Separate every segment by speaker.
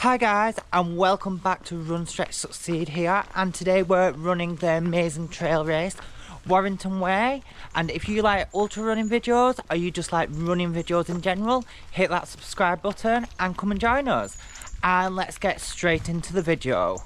Speaker 1: Hi guys, and welcome back to Run Stretch Succeed here, and today we're running the amazing trail race Warrington Way. And if you like ultra running videos or you just like running videos in general, hit that subscribe button and come and join us, and let's get straight into the video.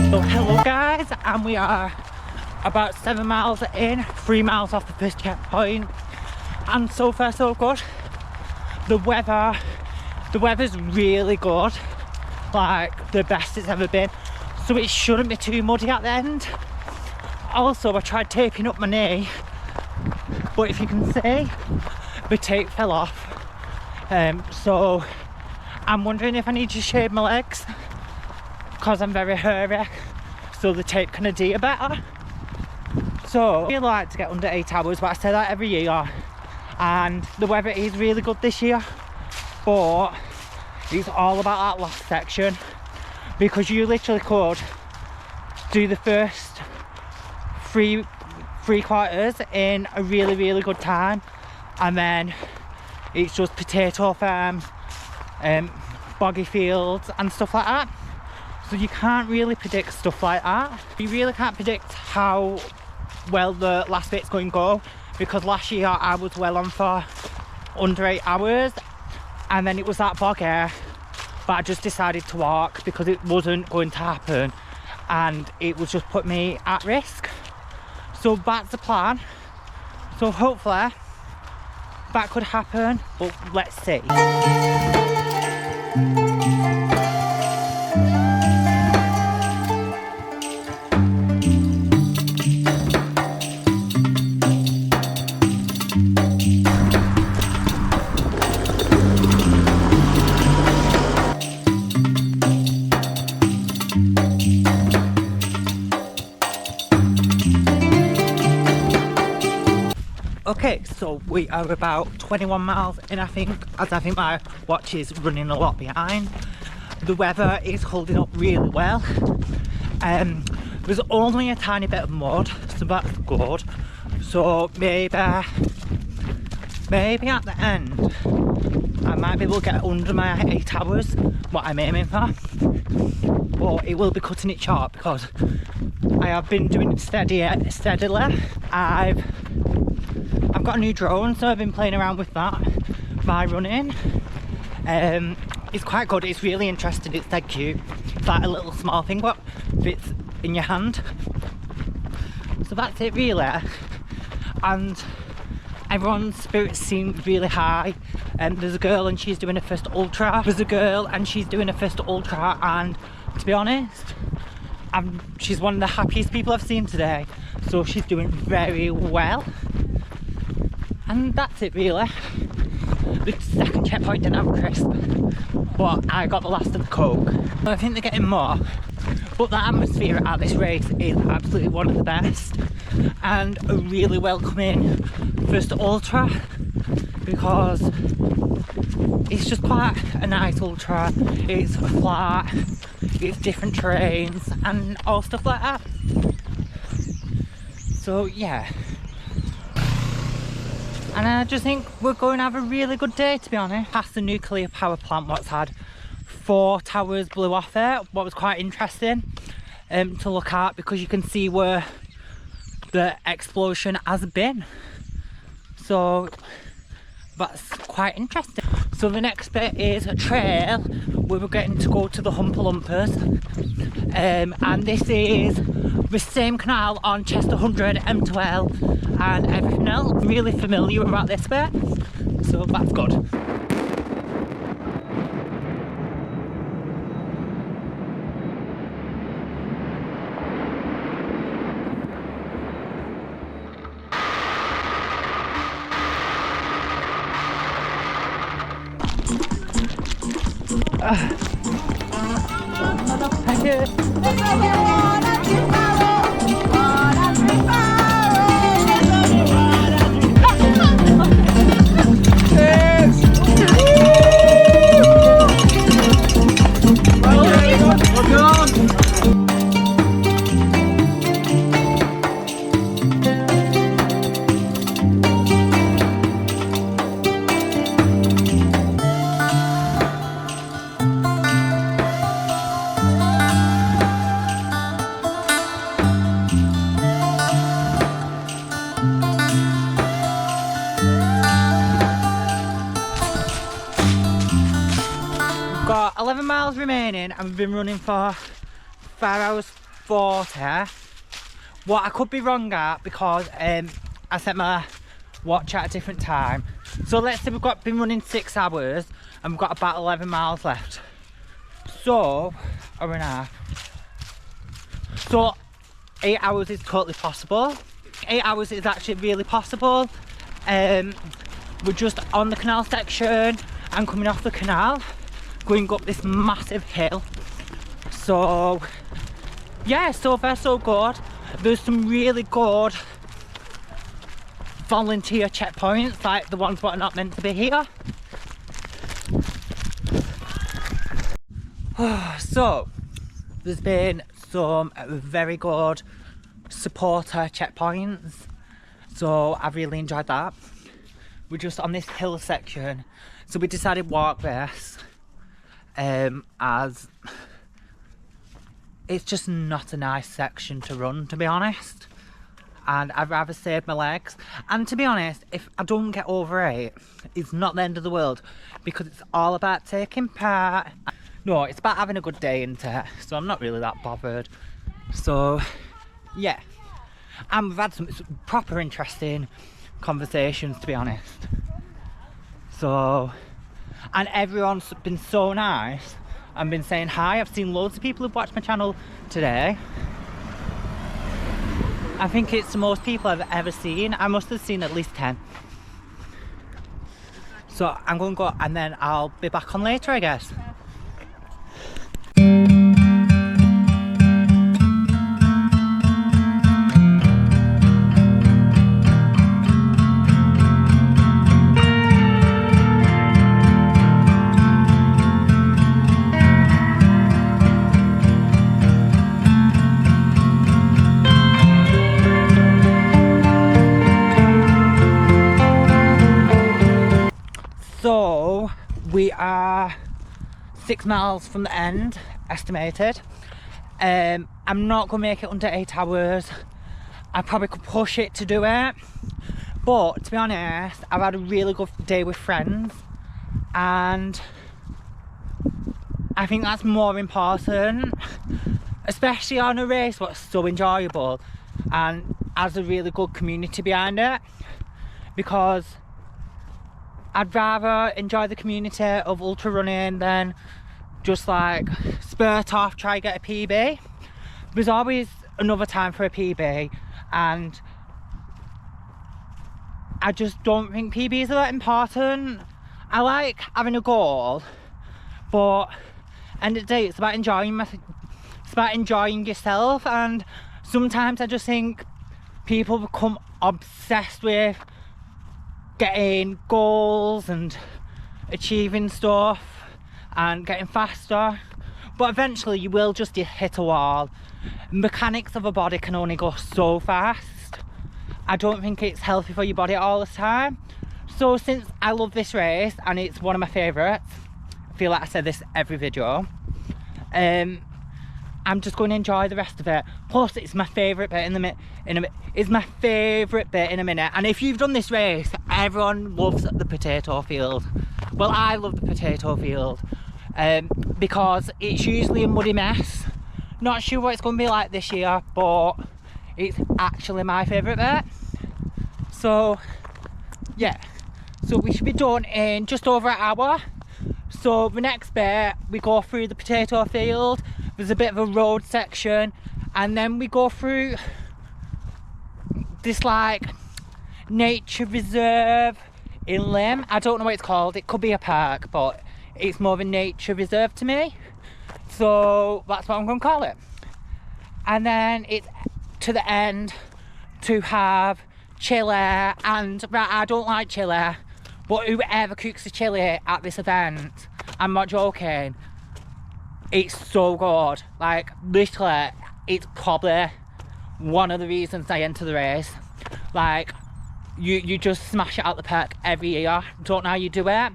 Speaker 1: So hello guys, and we are about 7 miles in, 3 miles off the first checkpoint, and so far so good. The weather's really good, like the best it's ever been, so it shouldn't be too muddy at the end. Also, I tried taping up my knee, but if you can see, the tape fell off, so I'm wondering if I need to shave my legs because I'm very hairy, so the tape can adhere better. So I really like to get under 8 hours, but I say that every year, and the weather is really good this year, but it's all about that last section, because you literally could do the first three quarters in a really good time, and then it's just potato farms, boggy fields and stuff like that. So you can't really predict stuff like that. You really can't predict how well the last bit's going to go, because last year I was well on for under 8 hours, and then it was that boggy, but I just decided to walk because it wasn't going to happen and it would just put me at risk. So that's the plan. So hopefully that could happen, but let's see. Okay, so we are about 21 miles in, I think, as I think my watch is running a lot behind. The weather is holding up really well. There's only a tiny bit of mud, so that's good. So maybe at the end I might be able to get under my 8 hours, what I'm aiming for. But it will be cutting it short because I have been doing it steadily. I've got a new drone, so I've been playing around with that by running. It's quite good, it's really interesting, it's dead cute. It's like a little small thing but fits in your hand. So that's it really. And everyone's spirits seem really high. There's a girl and she's doing her first ultra. And to be honest, she's one of the happiest people I've seen today. So she's doing very well. And that's it really. The second checkpoint didn't have a crisp, but I got the last of the coke. I think they're getting more, but the atmosphere at this race is absolutely one of the best, and a really welcoming first ultra, because it's just quite a nice ultra. It's flat, it's different terrains and all stuff like that. So yeah. And I just think we're going to have a really good day, to be honest. Past the nuclear power plant, what's had 4 towers blew off it, what was quite interesting to look at, because you can see where the explosion has been. So that's quite interesting. So the next bit is a trail where we're getting to go to the Humper Lumpers, and this is the same canal on Chester 100, M12 and everything else. I'm really familiar about this bit, so that's good. Thank you. Got 11 miles remaining and we've been running for 5 hours 40. What I could be wrong at because I set my watch at a different time. So let's say we've been running 6 hours and we've got about 11 miles left. So, hour and a half. So 8 hours is totally possible. 8 hours is actually really possible. We're just on the canal section and coming off the canal, going up this massive hill. So yeah, so far so good. There's some really good volunteer checkpoints, like the ones that are not meant to be here. So there's been some very good supporter checkpoints, so I've really enjoyed that. We're just on this hill section, so we decided walk this as it's just not a nice section to run, to be honest, and I'd rather save my legs. And to be honest, if I don't get over it, it's not the end of the world, because it's all about taking part. No, it's about having a good day, isn't it? So I'm not really that bothered. So yeah, and we've had some proper interesting conversations, to be honest. So, and everyone's been so nice and been saying hi. I've seen loads of people who've watched my channel today. I think it's the most people I've ever seen. I must have seen at least 10. So I'm going to go and then I'll be back on later, I guess. So we are 6 miles from the end, estimated. I'm not going to make it under 8 hours. I probably could push it to do it, but to be honest, I've had a really good day with friends, and I think that's more important, especially on a race what's so enjoyable and has a really good community behind it, because I'd rather enjoy the community of ultra running than just like spurt off, try get a PB. There's always another time for a PB, and I just don't think PBs are that important. I like having a goal, but end of the day it's about enjoying yourself, and sometimes I just think people become obsessed with getting goals and achieving stuff and getting faster, but eventually you will just hit a wall. Mechanics of a body can only go so fast. I don't think it's healthy for your body all the time. So since I love this race and it's one of my favourites, I feel like I said this every video, I'm just going to enjoy the rest of it. Plus it's my favourite bit in a minute. And if you've done this race, everyone loves the potato field. Well, I love the potato field because it's usually a muddy mess. Not sure what it's going to be like this year, but it's actually my favourite bit. So yeah, so we should be done in just over an hour. So the next bit, we go through the potato field. There's a bit of a road section, and then we go through this like nature reserve in Lim. I don't know what it's called. It could be a park, but it's more of a nature reserve to me, so that's what I'm going to call it. And then it's to the end to have chili, and right, I don't like chili, but whoever cooks the chili at this event, I'm not joking, it's so good. Like, literally, it's probably one of the reasons I enter the race. Like, you just smash it out the park every year. Don't know how you do it.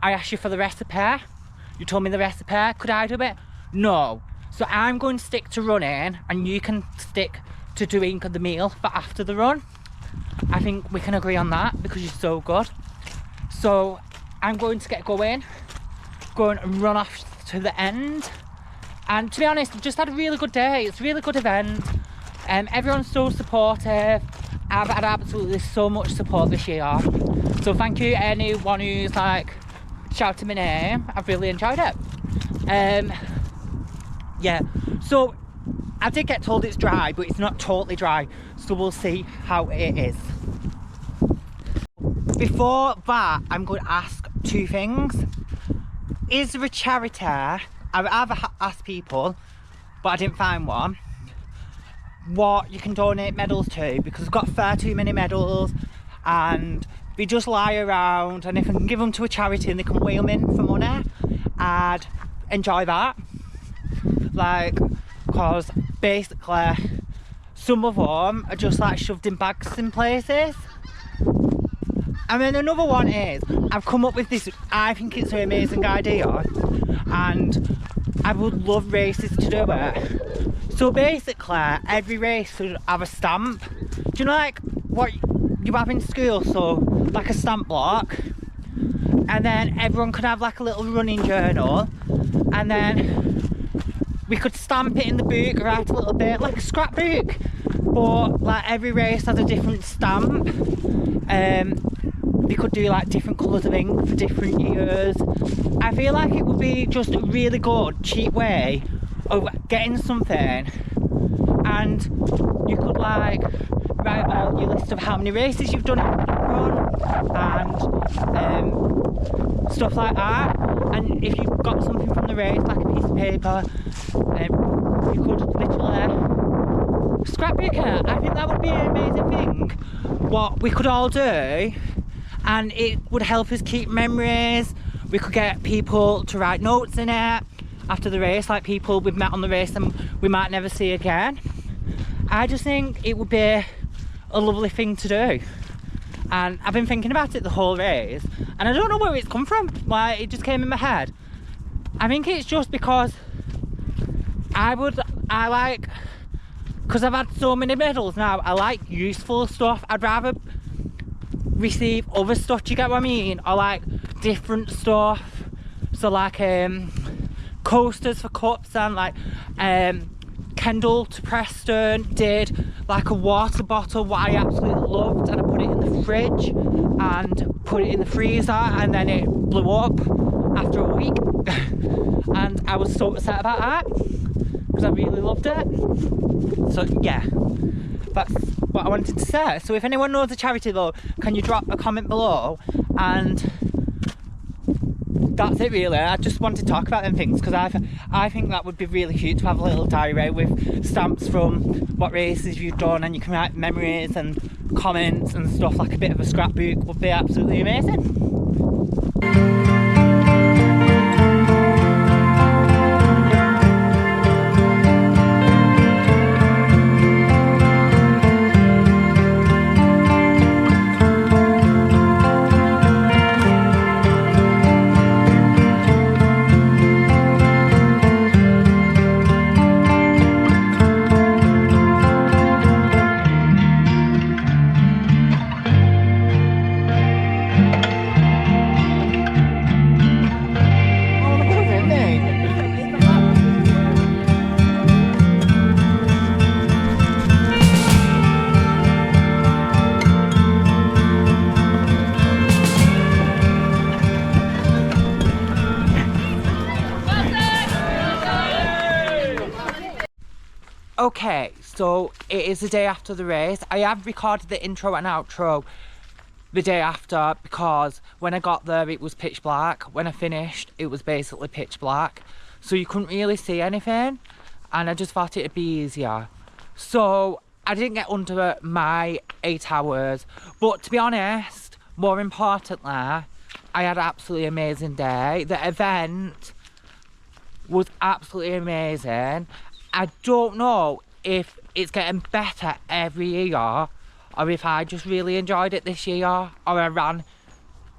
Speaker 1: I asked you for the recipe, you told me the recipe, could I do it? No. So I'm going to stick to running, and you can stick to doing the meal for after the run. I think we can agree on that because you're so good. So I'm going to get going and run off to the end. And to be honest, I've just had a really good day. It's a really good event. Everyone's so supportive. I've had absolutely so much support this year. So thank you anyone who's like shouting my name. I've really enjoyed it. Yeah, so I did get told it's dry, but it's not totally dry, so we'll see how it is. Before that, I'm going to ask two things. Is there a charity? I've ever asked people, but I didn't find one, what you can donate medals to, because I've got far too many medals and they just lie around, and if I can give them to a charity and they can wheel them in for money, I'd enjoy that. Like, because basically some of them are just like shoved in bags in places. And then another one is, I've come up with this, I think it's an amazing idea, and I would love races to do it. So basically every race should have a stamp. Do you know like what you have in school? So like a stamp block, and then everyone could have like a little running journal, and then we could stamp it in the book, write a little bit, like a scrapbook, but like every race has a different stamp. They could do like different colours of ink for different years. I feel like it would be just a really good, cheap way of getting something, and you could like write out your list of how many races you've done and stuff like that. And if you've got something from the race, like a piece of paper, you could literally scrapbook it. I think that would be an amazing thing, what we could all do, and it would help us keep memories. We could get people to write notes in it after the race, like people we've met on the race and we might never see again. I just think it would be a lovely thing to do, and I've been thinking about it the whole race, and I don't know where it's come from. Like, it just came in my head. I think it's just because I like, because I've had so many medals now, I like useful stuff. I'd rather receive other stuff, do you get what I mean? Or like different stuff. So like coasters for cups, and like Kendall to Preston did like a water bottle, what I absolutely loved, and I put it in the fridge and put it in the freezer, and then it blew up after a week. And I was so upset about that because I really loved it. So yeah, that's what I wanted to say. So if anyone knows a charity though, can you drop a comment below? And that's it really. I just wanted to talk about them things because I think that would be really cute to have a little diary with stamps from what races you've done, and you can write memories and comments and stuff. Like a bit of a scrapbook would be absolutely amazing. Okay, so it is the day after the race. I have recorded the intro and outro the day after, because when I got there it was pitch black. When I finished it was basically pitch black, so you couldn't really see anything, and I just thought it'd be easier. So I didn't get under my 8 hours, but to be honest, more importantly, I had an absolutely amazing day. The event was absolutely amazing. I don't know if it's getting better every year, or if I just really enjoyed it this year, or I ran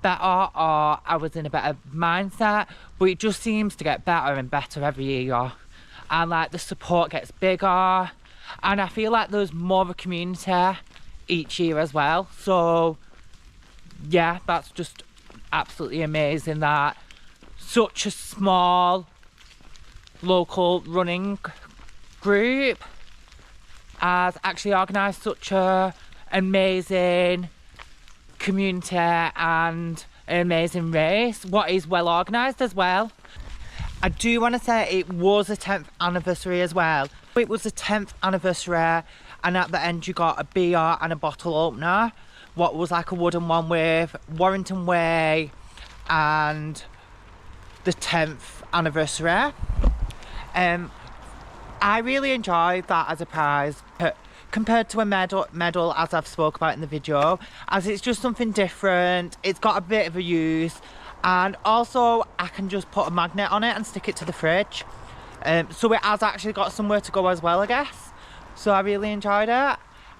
Speaker 1: better, or I was in a better mindset, but it just seems to get better and better every year, and like the support gets bigger, and I feel like there's more of a community each year as well. So yeah, that's just absolutely amazing that such a small local running group has actually organised such a amazing community and an amazing race. What is well organised as well. I do want to say it was a 10th anniversary as well. It was the 10th anniversary, and at the end you got a beer and a bottle opener, what was like a wooden one with Warrington Way and the 10th anniversary. I really enjoyed that as a prize compared to a medal, as I've spoke about in the video, as it's just something different. It's got a bit of a use, and also I can just put a magnet on it and stick it to the fridge, so it has actually got somewhere to go as well, I guess. So I really enjoyed it,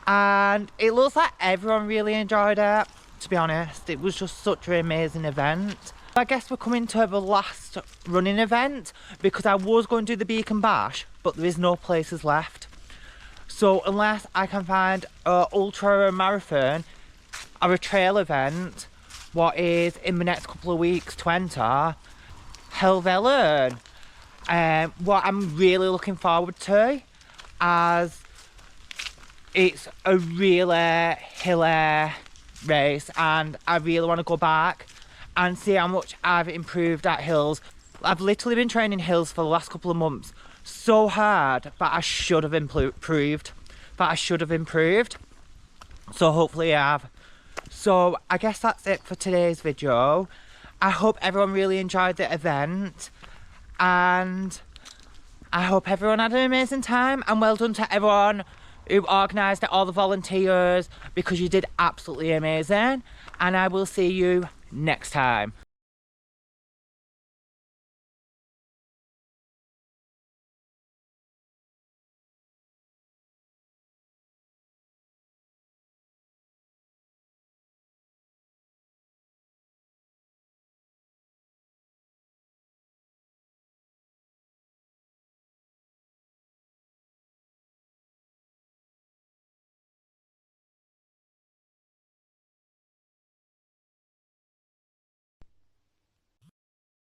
Speaker 1: and it looks like everyone really enjoyed it, to be honest. It was just such an amazing event. I guess we're coming to the last running event, because I was going to do the Beacon Bash, but there is no places left. So unless I can find an ultra marathon or a trail event, what is in the next couple of weeks to enter, Helvellyn, what I'm really looking forward to, as it's a really hilly race, and I really want to go back and see how much I've improved at hills. I've literally been training hills for the last couple of months so hard, but I should have improved. So hopefully I have. So I guess that's it for today's video. I hope everyone really enjoyed the event, and I hope everyone had an amazing time, and well done to everyone who organised it, all the volunteers, because you did absolutely amazing, and I will see you next time.